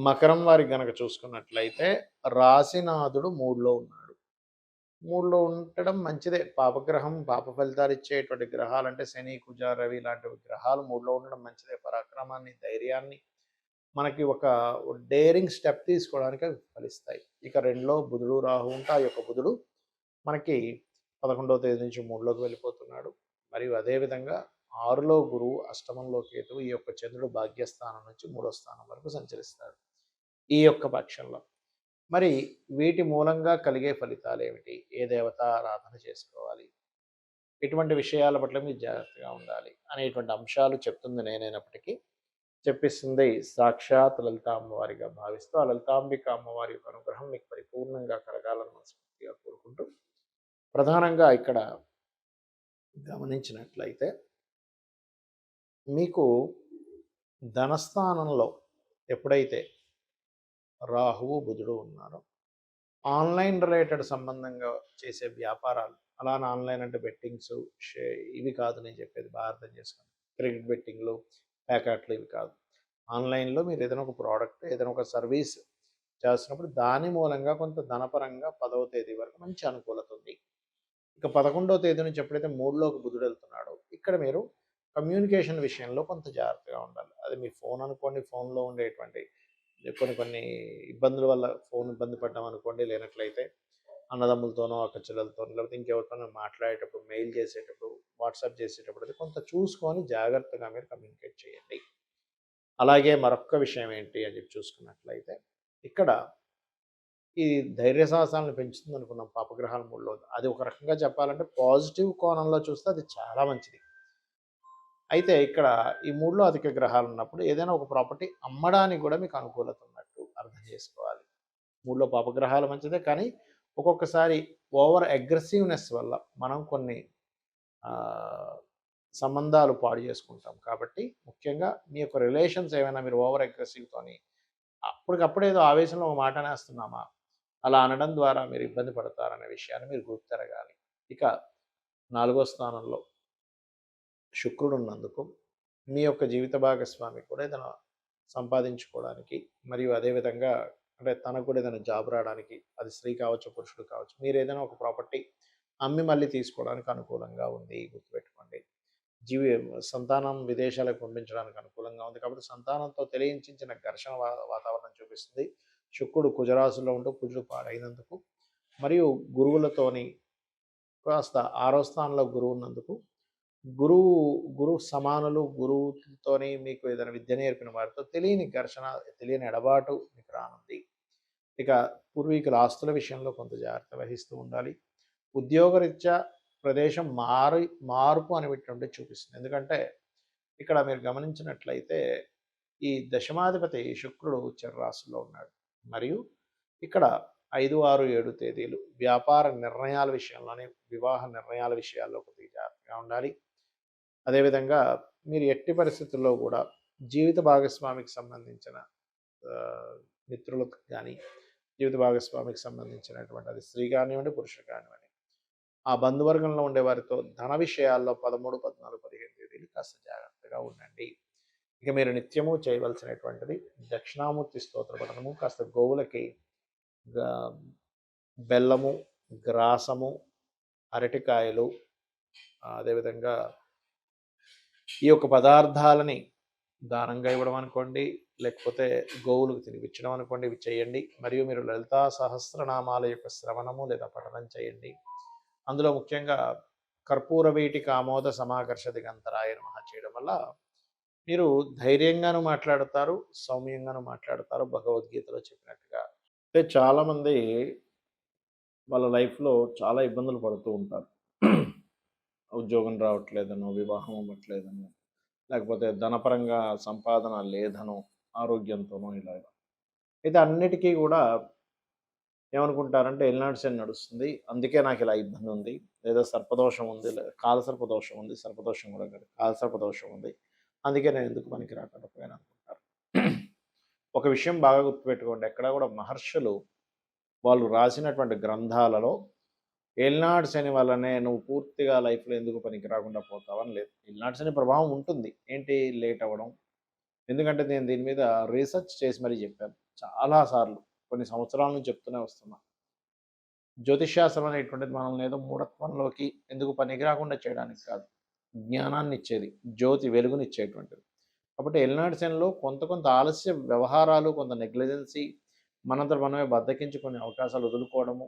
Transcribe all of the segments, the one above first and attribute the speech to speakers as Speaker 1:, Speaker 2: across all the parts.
Speaker 1: మకరం వారికి గనక చూసుకున్నట్లయితే రాశినాథుడు 3లో ఉన్నాడు. 3లో ఉండడం మంచిదే. పాపగ్రహం పాప ఫలితాలు ఇచ్చేటువంటి గ్రహాలంటే శని, కుజ, రవి లాంటి గ్రహాలు 3లో ఉండడం మంచిదే. పరాక్రమాన్ని, ధైర్యాన్ని మనకి ఒక డేరింగ్ స్టెప్ తీసుకోవడానికి అవి ఫలిస్తాయి. ఇక 2లో బుధుడు, రాహు ఉంటే ఆ యొక్క బుధుడు మనకి 11వ తేదీ నుంచి 3లోకి వెళ్ళిపోతున్నాడు. మరియు అదేవిధంగా 6లో గురువు, అష్టమంలో కేతువు, ఈ యొక్క చంద్రుడు భాగ్యస్థానం నుంచి 3వ స్థానం వరకు సంచరిస్తాడు ఈ యొక్క పక్షంలో. మరి వీటి మూలంగా కలిగే ఫలితాలు ఏమిటి? ఏ దేవత ఆరాధన చేసుకోవాలి? ఇటువంటి విషయాల పట్ల మీరు జాగ్రత్తగా ఉండాలి అనేటువంటి అంశాలు చెప్తుంది నేనైనప్పటికీ చెప్పిస్తుంది సాక్షాత్ లలిత అమ్మవారిగా భావిస్తూ ఆ లలితాంబిక అమ్మవారి యొక్క అనుగ్రహం మీకు పరిపూర్ణంగా కలగాలని మనస్ఫూర్తిగా కోరుకుంటూ ప్రధానంగా ఇక్కడ గమనించినట్లయితే మీకు ధనస్థానంలో ఎప్పుడైతే రాహువు బుధుడు ఉన్నారో ఆన్లైన్ రిలేటెడ్ సంబంధంగా చేసే వ్యాపారాలు అలానే ఆన్లైన్ అంటే బెట్టింగ్స్ ఇవి కాదు నేను చెప్పేది బాగా అర్థం చేసుకోండి. క్రెడిట్ బెట్టింగ్లు ప్యాకెట్లు ఇవి కాదు. ఆన్లైన్లో మీరు ఏదైనా ఒక ప్రోడక్ట్ ఏదైనా ఒక సర్వీస్ చేస్తున్నప్పుడు దాని మూలంగా కొంత ధనపరంగా 10వ తేదీ వరకు మంచి అనుకూలత ఉంది. ఇక 11వ తేదీ నుంచి ఎప్పుడైతే 3లోకి బుధుడు వెళ్తున్నాడో ఇక్కడ మీరు కమ్యూనికేషన్ విషయంలో కొంత జాగ్రత్తగా ఉండాలి. అది మీ ఫోన్ అనుకోండి, ఫోన్లో ఉండేటువంటి కొన్ని ఇబ్బందుల వల్ల ఫోన్ ఇబ్బంది పడ్డాం అనుకోండి, లేనట్లయితే అన్నదమ్ములతోనో అక్క చెల్లెలతోనో లేకపోతే ఇంకెవరితోనో మాట్లాడేటప్పుడు, మెయిల్ చేసేటప్పుడు, వాట్సాప్ చేసేటప్పుడు అది కొంత చూసుకొని జాగ్రత్తగా మీరు కమ్యూనికేట్ చేయండి. అలాగే మరొక్క విషయం ఏంటి అని చెప్పి చూసుకున్నట్లయితే ఇక్కడ ఈ ధైర్య సాహసాలను పెంచుతుంది అనుకున్నాం పాపగ్రహాల 3లో. అది ఒక రకంగా చెప్పాలంటే పాజిటివ్ కోణంలో చూస్తే అది చాలా మంచిది. అయితే ఇక్కడ ఈ 3లో అధిక గ్రహాలు ఉన్నప్పుడు ఏదైనా ఒక ప్రాపర్టీ అమ్మడానికి కూడా మీకు అనుకూలత ఉన్నట్టు అర్థం చేసుకోవాలి. 3లో పాపగ్రహాలు మంచిదే, కానీ ఒక్కొక్కసారి ఓవర్ అగ్రెసివ్నెస్ వల్ల మనం కొన్ని సంబంధాలు పాడు చేసుకుంటాం. కాబట్టి ముఖ్యంగా మీ యొక్క రిలేషన్స్ ఏమైనా మీరు ఓవర్ అగ్రెసివ్తోని అప్పటికప్పుడు ఏదో ఆవేశంలో ఒక మాట అనేస్తున్నామా అలా అనడం ద్వారా మీరు ఇబ్బంది పడతారనే విషయాన్ని మీరు గుర్తెరగాలి. ఇక 4వ స్థానంలో శుక్రుడు ఉన్నందుకు మీ యొక్క జీవిత భాగస్వామి కూడా ఏదైనా సంపాదించుకోవడానికి మరియు అదేవిధంగా అంటే తనకు కూడా ఏదైనా జాబ్ రావడానికి, అది స్త్రీ కావచ్చు పురుషుడు కావచ్చు, మీరు ఏదైనా ఒక ప్రాపర్టీ అమ్మి మళ్ళీ తీసుకోవడానికి అనుకూలంగా ఉంది గుర్తుపెట్టుకోండి. సంతానం విదేశాలకు పంపించడానికి అనుకూలంగా ఉంది. కాబట్టి సంతానంతో తెలియించిన ఘర్షణ వాతావరణం చూపిస్తుంది. శుక్రుడు కుజరాశుల్లో ఉంటూ కుజుడు పాడైనందుకు మరియు గురువులతోని కాస్త 6వ స్థానంలో గురువు ఉన్నందుకు గురువు సమానులు గురువుతోని మీకు ఏదైనా విద్య నేర్పిన వారితో తెలియని ఘర్షణ, తెలియని ఎడబాటు మీకు రానుంది. ఇక పూర్వీకుల ఆస్తుల విషయంలో కొంత జాగ్రత్త వహిస్తూ ఉండాలి. ఉద్యోగరీత్యా ప్రదేశం మార్పు అనేటువంటి చూపిస్తుంది. ఎందుకంటే ఇక్కడ మీరు గమనించినట్లయితే ఈ దశమాధిపతి శుక్రుడు చరరాశిలో ఉన్నాడు. మరియు ఇక్కడ 5, 6, 7 తేదీలు వ్యాపార నిర్ణయాల విషయంలోనే, వివాహ నిర్ణయాల విషయాల్లో కొద్దిగా జాగ్రత్తగా ఉండాలి. అదేవిధంగా మీరు ఎట్టి పరిస్థితుల్లో కూడా జీవిత భాగస్వామికి సంబంధించిన మిత్రులకు కానీ, జీవిత భాగస్వామికి సంబంధించినటువంటి అది స్త్రీ కానివ్వండి పురుషుడు కానివ్వండి, ఆ బంధువర్గంలో ఉండే వారితో ధన విషయాల్లో 13, 14, 15 తేదీలు కాస్త జాగ్రత్తగా ఉండండి. ఇక మీరు నిత్యము చేయవలసినటువంటిది దక్షిణామూర్తి స్తోత్ర పఠనము, కాస్త గోవులకి బెల్లము, గ్రాసము, అరటికాయలు, అదేవిధంగా ఈ యొక్క పదార్థాలని దానంగా ఇవ్వడం అనుకోండి, లేకపోతే గోవులకు తినిపించడం అనుకోండి, ఇవి చేయండి. మరియు మీరు లలితా సహస్రనామాల యొక్క శ్రవణము లేదా పఠనం చేయండి. అందులో ముఖ్యంగా కర్పూర వీటిక ఆమోద సమాకర్ష దిగంతరాయ నమః చేయడం వల్ల మీరు ధైర్యంగాను మాట్లాడతారు, సౌమ్యంగాను మాట్లాడతారు భగవద్గీతలో చెప్పినట్టుగా. అంటే చాలామంది వాళ్ళ లైఫ్లో చాలా ఇబ్బందులు పడుతూ ఉంటారు. ఉద్యోగం రావట్లేదనో, వివాహం అవ్వట్లేదనో, లేకపోతే ధనపరంగా సంపాదన లేదనో, ఆరోగ్యంతోనో ఇలాగ. అయితే అన్నిటికీ కూడా ఏమనుకుంటారంటే ఎల్నాడు శని నడుస్తుంది, అందుకే నాకు ఇలా ఇబ్బంది ఉంది, లేదా సర్పదోషం ఉంది, కాలసర్పదోషం ఉంది, సర్పదోషం కూడా కాదు కాలసర్పదోషం ఉంది, అందుకే నేను ఎందుకు పనికి రాకపోయాను అనుకుంటారు. ఒక విషయం బాగా గుర్తుపెట్టుకోండి, ఎక్కడ కూడా మహర్షులు వాళ్ళు రాసినటువంటి గ్రంథాలలో ఏలినాడు శని వల్లనే నువ్వు పూర్తిగా లైఫ్లో ఎందుకు పనికి రాకుండా పోతావని లేదు. ఏలినాడు శని ప్రభావం ఉంటుంది. ఏంటి లేట్ అవ్వడం, ఎందుకంటే నేను దీని మీద రీసెర్చ్ చేసి మరీ చెప్పాను. చాలా సార్లు కొన్ని సంవత్సరాల నుంచి చెప్తూనే వస్తున్నా. జ్యోతిష్శాస్త్రం అనేటువంటిది మనల్ని ఏదో మూఢత్వంలోకి ఎందుకు పనికి రాకుండా చేయడానికి కాదు. జ్ఞానాన్నిచ్చేది. జ్యోతి వెలుగునిచ్చేటువంటిది. కాబట్టి ఎల్నాటి శనిలో కొంత కొంత ఆలస్య వ్యవహారాలు, కొంత నెగ్లిజెన్సీ, మనంతట మనమే బద్ధకించుకునే అవకాశాలు వదులుకోవడము,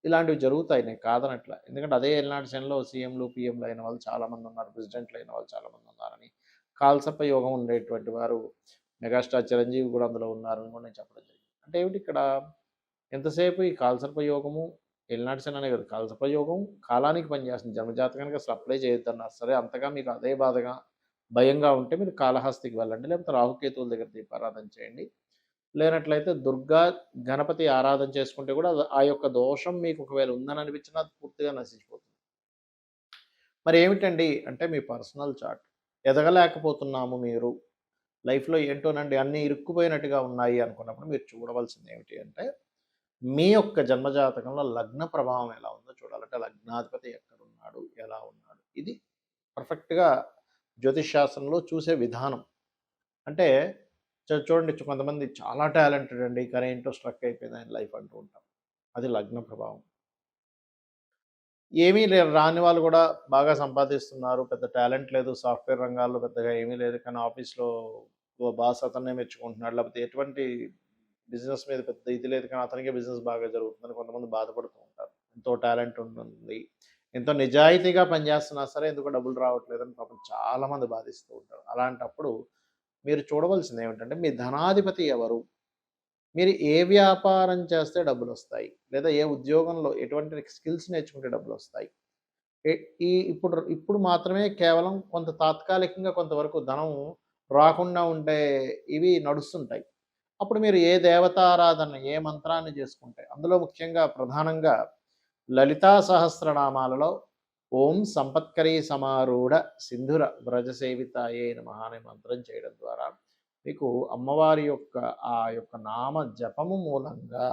Speaker 1: ఇలాంటివి జరుగుతాయి. నేను కాదనట్ల. ఎందుకంటే అదే ఎల్నాటి శనిలో సీఎంలు, పీఎంలు అయిన వాళ్ళు చాలామంది ఉన్నారు. ప్రెసిడెంట్లు అయిన వాళ్ళు చాలామంది ఉన్నారని, కాలసర్ప యోగం ఉండేటువంటి వారు మెగాస్టార్ చిరంజీవి కూడా అందులో ఉన్నారని కూడా నేను చెప్పడం జరిగింది. అంటే ఏమిటి ఇక్కడ ఎంతసేపు ఈ కాలసర్ప యోగము, ఎల్నాటి శని అనే కాదు, కాలసర్ప యోగం కాలానికి పనిచేస్తుంది. జన్మజాతకానికి అసలు అప్లై చేయొద్దన్నారు. సరే అంతగా మీకు అదే బాధగా, భయంగా ఉంటే మీరు కాళహస్తికి వెళ్ళండి. లేకపోతే రాహుకేతువుల దగ్గర దీపారాధన చేయండి. లేనట్లయితే దుర్గా, గణపతి ఆరాధన చేసుకుంటే కూడా ఆ యొక్క దోషం మీకు ఒకవేళ ఉందని అనిపించినా అది పూర్తిగా నశించిపోతుంది. మరి ఏమిటండి అంటే మీ పర్సనల్ చార్ట్. ఎదగలేకపోతున్నాము మీరు, లైఫ్‌లో ఏంటోనండి అన్నీ ఇరుక్కుపోయినట్టుగా ఉన్నాయి అనుకున్నప్పుడు మీరు చూడవలసింది ఏమిటి అంటే, మీ యొక్క జన్మజాతకంలో లగ్న ప్రభావం ఎలా ఉందో చూడాలి. అంటే లగ్నాధిపతి ఎక్కడున్నాడు, ఎలా ఉన్నాడు. ఇది పర్ఫెక్ట్‌గా జ్యోతిష్ శాస్త్రంలో చూసే విధానం. అంటే చూడండి కొంతమంది చాలా టాలెంటెడ్ అండి. కానీ ఏంటో స్ట్రక్ అయిపోయింది ఆయన లైఫ్ అంటూ ఉంటాం. అది లగ్న ప్రభావం. ఏమీ రాని వాళ్ళు కూడా బాగా సంపాదిస్తున్నారు. పెద్ద టాలెంట్ లేదు. సాఫ్ట్‌వేర్ రంగాల్లో పెద్దగా ఏమీ లేదు. కానీ ఆఫీస్‌లో బాస్ అతన్నే మెచ్చుకుంటున్నాడు. లేకపోతే ఎటువంటి బిజినెస్ మీద పెద్ద ఇది లేదు. కానీ అతనికే బిజినెస్ బాగా జరుగుతుందని కొంతమంది బాధపడుతూ ఉంటారు. ఎంతో టాలెంట్ ఉంటుంది. ఎంతో నిజాయితీగా పనిచేస్తున్నా సరే ఎందుకో డబ్బులు రావట్లేదని పాపం చాలామంది బాధిస్తూ ఉంటారు. అలాంటప్పుడు మీరు చూడవలసింది ఏమిటంటే మీ ధనాధిపతి ఎవరు? మీరు ఏ వ్యాపారం చేస్తే డబ్బులొస్తాయి? లేదా ఏ ఉద్యోగంలో ఎటువంటి స్కిల్స్ నేర్చుకుంటే డబ్బులొస్తాయి? ఎ ఈ ఇప్పుడు మాత్రమే కేవలం కొంత తాత్కాలికంగా కొంతవరకు ధనం రాకుండా ఉండే ఇవి నడుస్తుంటాయి. అప్పుడు మీరు ఏ దేవతారాధన, ఏ మంత్రాన్ని చేసుకుంటే అందులో ముఖ్యంగా ప్రధానంగా లలితా సహస్రనామాలలో ఓం సంపత్కరీ సమారూఢ సింధుర వ్రజసేవితాయే నమః అనే మంత్రం చేయడం ద్వారా మీకు అమ్మవారి యొక్క ఆ యొక్క నామ జపము మూలంగా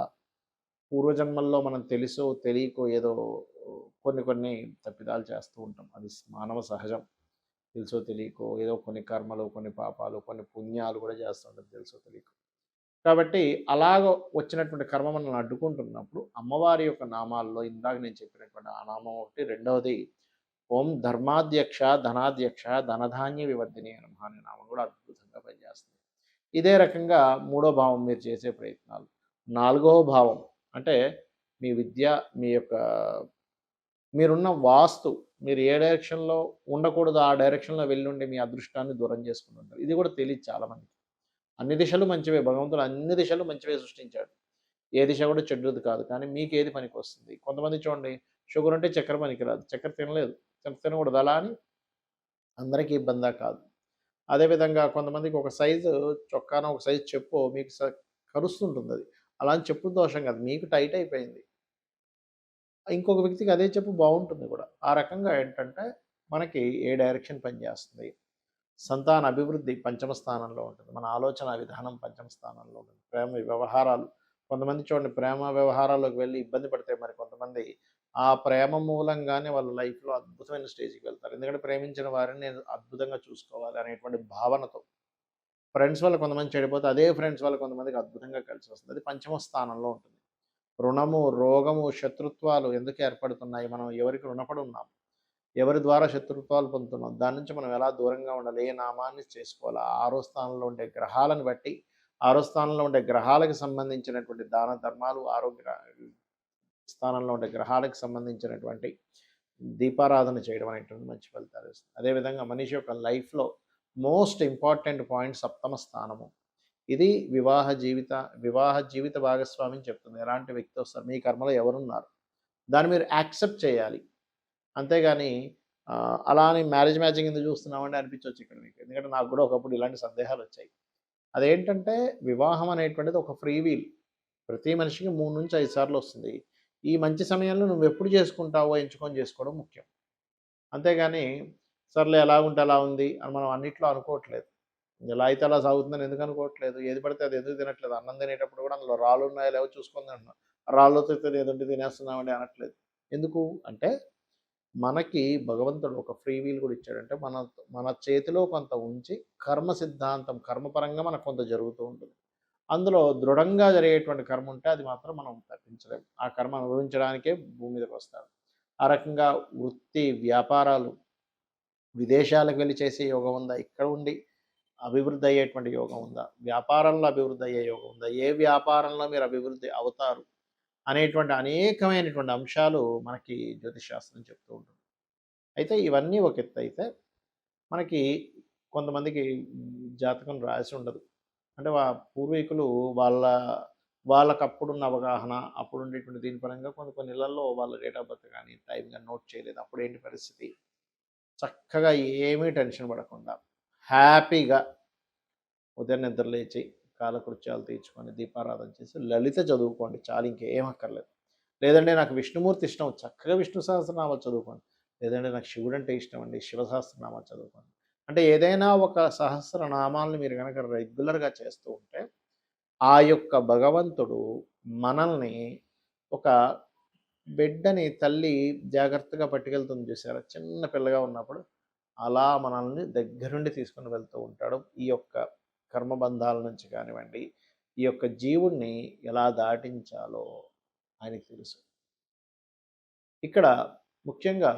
Speaker 1: పూర్వజన్మల్లో మనం తెలుసో తెలియకో ఏదో కొన్ని కొన్ని తప్పిదాలు చేస్తూ ఉంటాం. అది మానవ సహజం. తెలుసో తెలియకో ఏదో కొన్ని కర్మలు, కొన్ని పాపాలు, కొన్ని పుణ్యాలు కూడా చేస్తూ ఉంటాం తెలుసో తెలియకో. కాబట్టి అలాగ వచ్చినటువంటి కర్మ మనల్ని అడ్డుకుంటున్నప్పుడు అమ్మవారి యొక్క నామాల్లో ఇందాక నేను చెప్పినటువంటి ఆ నామం ఒకటి, రెండవది ఓం ధర్మాధ్యక్ష, ధనాధ్యక్ష, ధనధాన్య వివర్ధిని అని నమః అనే నామం కూడా అద్భుతంగా పనిచేస్తుంది. ఇదే రకంగా మూడో భావం మీరు చేసే ప్రయత్నాలు. నాలుగవ భావం అంటే మీ విద్య, మీ యొక్క మీరున్న వాస్తు, మీరు ఏ డైరెక్షన్‌లో ఉండకూడదో ఆ డైరెక్షన్‌లో వెళ్ళుండి మీ అదృష్టాన్ని దూరం చేసుకొని ఉంటారు. ఇది కూడా తెలీదు చాలామందికి. అన్ని దిశలు మంచివే. భగవంతుడు అన్ని దిశలు మంచివే సృష్టించాడు. ఏ దిశ కూడా చెడ్డది కాదు. కానీ మీకేది పనికొస్తుంది? కొంతమంది చూడండి షుగర్ ఉంటే చక్కెర పనికిరాదు. చక్కెర తినలేదు. తినకూడదు. అలా అని అందరికీ ఇబ్బందా కాదు. అదేవిధంగా కొంతమందికి ఒక సైజు చొక్కానో, ఒక సైజు చెప్పో మీకు కరుస్తుంటుందది. అలా అని చెప్పు దోషం కాదు. మీకు టైట్ అయిపోయింది. ఇంకొక వ్యక్తికి అదే చెప్పు బావుంటుంది కూడా. ఆ రకంగా ఏంటంటే మనకి ఏ డైరెక్షన్ పనిచేస్తుంది. సంతాన అభివృద్ధి పంచమ స్థానంలో ఉంటుంది. మన ఆలోచన విధానం పంచమ స్థానంలో ఉంటుంది. ప్రేమ వ్యవహారాలు కొంతమంది చూడండి ప్రేమ వ్యవహారాల్లోకి వెళ్ళి ఇబ్బంది పడితే మరి కొంతమంది ఆ ప్రేమ మూలంగానే వాళ్ళ లైఫ్‌లో అద్భుతమైన స్టేజ్‌కి వెళ్తారు. ఎందుకంటే ప్రేమించిన వారిని నేను అద్భుతంగా చూసుకోవాలి అనేటువంటి భావనతో. ఫ్రెండ్స్ వల్ల కొంతమంది చెడిపోతే అదే ఫ్రెండ్స్ వల్ల కొంతమందికి అద్భుతంగా కలిసొస్తుంది. అది పంచమ స్థానంలో ఉంటుంది. రుణము, రోగము, శత్రుత్వాలు ఎందుకు ఏర్పడుతున్నాయి? మనం ఎవరికి రుణపడి ఉన్నాం? ఎవరి ద్వారా శత్రుత్వాలు పొందుతున్నాం? దాని నుంచి మనం ఎలా దూరంగా ఉండాలి? ఏ నామాన్ని చేసుకోవాలి? ఆరో స్థానంలో ఉండే గ్రహాలను బట్టి, ఆరో స్థానంలో ఉండే గ్రహాలకు సంబంధించినటువంటి దాన ధర్మాలు, స్థానంలో ఉండే గ్రహాలకు సంబంధించినటువంటి దీపారాధన చేయడం అనేటువంటిది మంచి ఫలితాలు ఇస్తుంది. అదేవిధంగా మనిషి యొక్క లైఫ్‌లో మోస్ట్ ఇంపార్టెంట్ పాయింట్ సప్తమ స్థానము. ఇది వివాహ జీవిత భాగస్వామిని చెప్తుంది. ఎలాంటి వ్యక్తి వస్తారు? మీ కర్మలో ఎవరున్నారు? దాన్ని మీరు యాక్సెప్ట్ చేయాలి. అంతేగాని అలా అని మ్యారేజ్ మ్యాచింగ్ ఎందుకు చూస్తున్నామండి అనిపించొచ్చు ఇక్కడ మీకు. ఎందుకంటే నాకు కూడా ఒకప్పుడు ఇలాంటి సందేహాలొచ్చాయి. అదేంటంటే వివాహం అనేటువంటిది ఒక ఫ్రీ వీల్. ప్రతి మనిషికి 3-5 సార్లు వస్తుంది. ఈ మంచి సమయంలో నువ్వెప్పుడు చేసుకుంటావో ఎంచుకొని చేసుకోవడం ముఖ్యం. అంతేగాని సర్లే ఎలాగుంటే అలా ఉంది అని మనం అన్నిట్లో అనుకోవట్లేదు. ఎలా అయితే అలా సాగుతుందని ఎందుకు అనుకోవట్లేదు. ఏది పడితే అది ఎందుకు తినట్లేదు. అన్నం తినేటప్పుడు కూడా అందులో రాళ్ళున్నాయో లేవో చూసుకొని తింటున్నాం. రాళ్ళతో ఏదుంటే తినేస్తున్నామండి అనట్లేదు. ఎందుకు అంటే మనకి భగవంతుడు ఒక ఫ్రీ వీల్ కూడా ఇచ్చాడు. అంటే మన చేతిలో కొంత ఉంచి కర్మ సిద్ధాంతం కర్మపరంగా మనకు కొంత జరుగుతూ ఉంటుంది. అందులో దృఢంగా జరిగేటువంటి కర్మ ఉంటే అది మాత్రం మనం తప్పించలేం. ఆ కర్మ అనుభవించడానికే భూమి మీదకొస్తారు. ఆ రకంగా వృత్తి, వ్యాపారాలు, విదేశాలకు వెళ్లి చేసే యోగం ఉందా? ఇక్కడ ఉండి అభివృద్ధి అయ్యేటువంటి యోగం ఉందా? వ్యాపారంలో అభివృద్ధి అయ్యే యోగం ఉందా? ఏ వ్యాపారంలో మీరు అభివృద్ధి అవుతారు? అనేటువంటి అనేకమైనటువంటి అంశాలు మనకి జ్యోతిష్ శాస్త్రం చెప్తూ ఉంటుంది. అయితే ఇవన్నీ ఒక ఎత్తయితే, మనకి కొంతమందికి జాతకం రాసి ఉండదు. అంటే పూర్వీకులు వాళ్ళ వాళ్ళకప్పుడున్న అవగాహన, అప్పుడుండేటువంటి దీని పరంగా కొన్ని కొన్ని ఇళ్లల్లో వాళ్ళ డేట్ ఆఫ్ బర్త్ గానీ, టైం గాని నోట్ చేయలేదు. అప్పుడేంటి పరిస్థితి? చక్కగా ఏమీ టెన్షన్ పడకుండా, హ్యాపీగా ఉదయం నిద్ర లేచి, కాలకృత్యాలు తీర్చుకొని, దీపారాధన చేసి, లలిత చదువుకోండి చాలు, ఇంకేం అక్కర్లేదు. లేదంటే నాకు విష్ణుమూర్తి ఇష్టం, చక్కగా విష్ణు సహస్రనామాలు చదువుకోండి. లేదంటే నాకు శివుడంటే ఇష్టం అండి, శివ సహస్రనామాలు చదువుకోండి. అంటే ఏదైనా ఒక సహస్రనామాల్ని మీరు గనక రెగ్యులర్‌గా చేస్తూ ఉంటే, ఆ యొక్క భగవంతుడు మనల్ని ఒక బిడ్డని తల్లి జాగ్రత్తగా పట్టుకెళ్తుంది చూసారా? చిన్న పిల్లగా ఉన్నప్పుడు, అలా మనల్ని దగ్గరుండి తీసుకొని వెళ్తూ ఉంటాడు. ఈ యొక్క కర్మబంధాల నుంచి కానివ్వండి, ఈ యొక్క జీవుడిని ఎలా దాటించాలో ఆయనకి తెలుసు. ఇక్కడ ముఖ్యంగా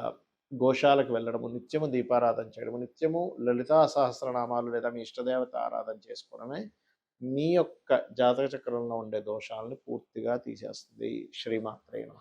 Speaker 1: గోశాలకు వెళ్ళడము, నిత్యము దీపారాధన చేయడము, నిత్యము లలితా సహస్రనామాలు లేదా మీ ఇష్టదేవత ఆరాధన చేసుకోవడమే మీ యొక్క జాతక చక్రంలో ఉండే దోషాలను పూర్తిగా తీసేస్తుంది. శ్రీమాత్రే నమః.